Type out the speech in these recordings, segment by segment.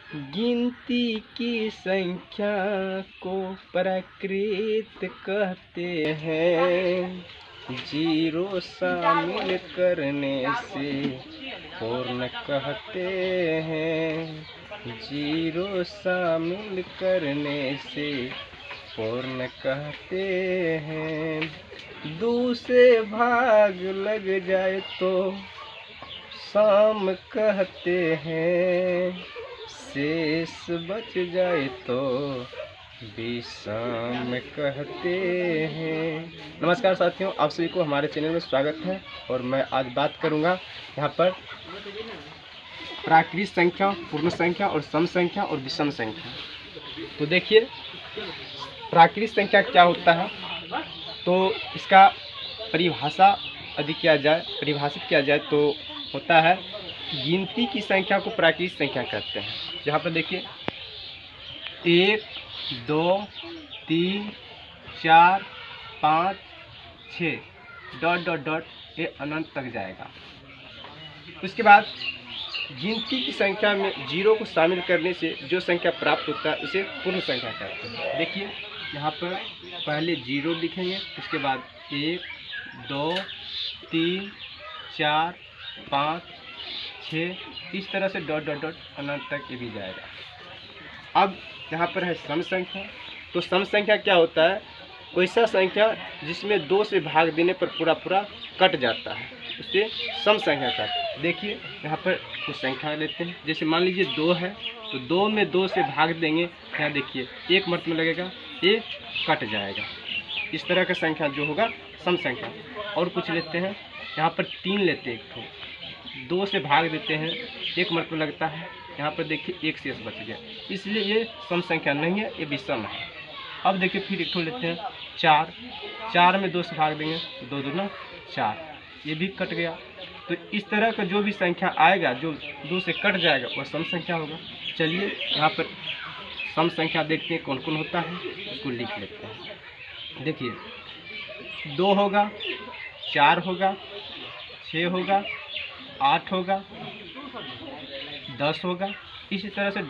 गिनती की संख्या को प्राकृत कहते हैं। जीरो शामिल करने से पूर्ण कहते हैं। जीरो शामिल करने से पूर्ण कहते हैं। 2 से भाग लग जाए तो शाम कहते हैं। शेष बच जाए तो विषम कहते हैं। नमस्कार साथियों, आप सभी को हमारे चैनल में स्वागत है। और मैं आज बात करूंगा यहाँ पर प्राकृत संख्या, पूर्ण संख्या और सम संख्या और विषम संख्या। तो देखिए, प्राकृत संख्या क्या होता है, तो इसका परिभाषित किया जाए तो होता है गिनती की संख्या को प्राकृत संख्या कहते हैं। यहाँ पर देखिए 1, 2, 3, 4, 5, 6 ... ये अनंत तक जाएगा। उसके बाद गिनती की संख्या में जीरो को शामिल करने से जो संख्या प्राप्त होता है उसे पूर्ण संख्या कहते हैं। देखिए यहाँ पर पहले जीरो लिखेंगे, उसके बाद 1, 2, 3, 4, 5, 6 इस तरह से ... अनंत तक ये भी जाएगा। अब यहाँ पर है सम संख्या। तो सम संख्या क्या होता है, वैसा संख्या जिसमें 2 से भाग देने पर पूरा कट जाता है, उसे सम संख्या कहते हैं। देखिए यहाँ पर कुछ संख्या लेते हैं, जैसे मान लीजिए 2 है, तो 2 में 2 से भाग देंगे, यहाँ देखिए 1 मर्त में लगेगा, ये कट जाएगा। इस तरह का संख्या जो होगा सम संख्या। और कुछ लेते हैं, यहाँ पर 3 लेते हैं, एक तो 2 से भाग देते हैं, 1 मर्त में लगता है, यहाँ पर देखिए 1 शेष बच गया, इसलिए ये सम संख्या नहीं है, ये विषम है। अब देखिए फिर एक लेते हैं 4 में 2 से भाग देंगे, 2 दूना 4, ये भी कट गया। तो इस तरह का जो भी संख्या आएगा जो 2 से कट जाएगा वह सम संख्या होगा। चलिए यहाँ पर सम संख्या देखते हैं कौन कौन होता है, उसको लिख लेते हैं। देखिए 2 होगा, 4 होगा, 6 होगा, 8 होगा, 10 होगा, इसी तरह से ...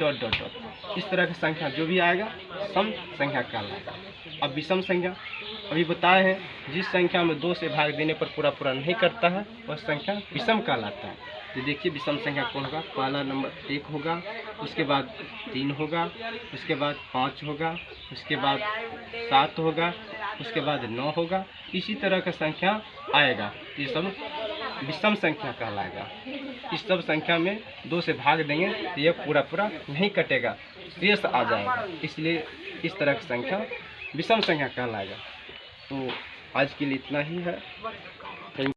इस तरह की संख्या जो भी आएगा सम संख्या कहलाएगा। अब विषम संख्या अभी बताए हैं, जिस संख्या में 2 से भाग देने पर पूरा नहीं करता है वह संख्या विषम कहलाता है। तो देखिए विषम संख्या कौन होगा, पहला नंबर 1 होगा, उसके बाद 3 होगा, उसके बाद 5 होगा, उसके बाद 7 होगा, उसके बाद 9 होगा, इसी तरह का संख्या आएगा, ये सब विषम संख्या कहलाएगा। इस सब संख्या में 2 से भाग देंगे तो यह पूरा नहीं कटेगा, शेष आ जाएगा, इसलिए इस तरह की संख्या विषम संख्या कहलाएगा। तो आज के लिए इतना ही है।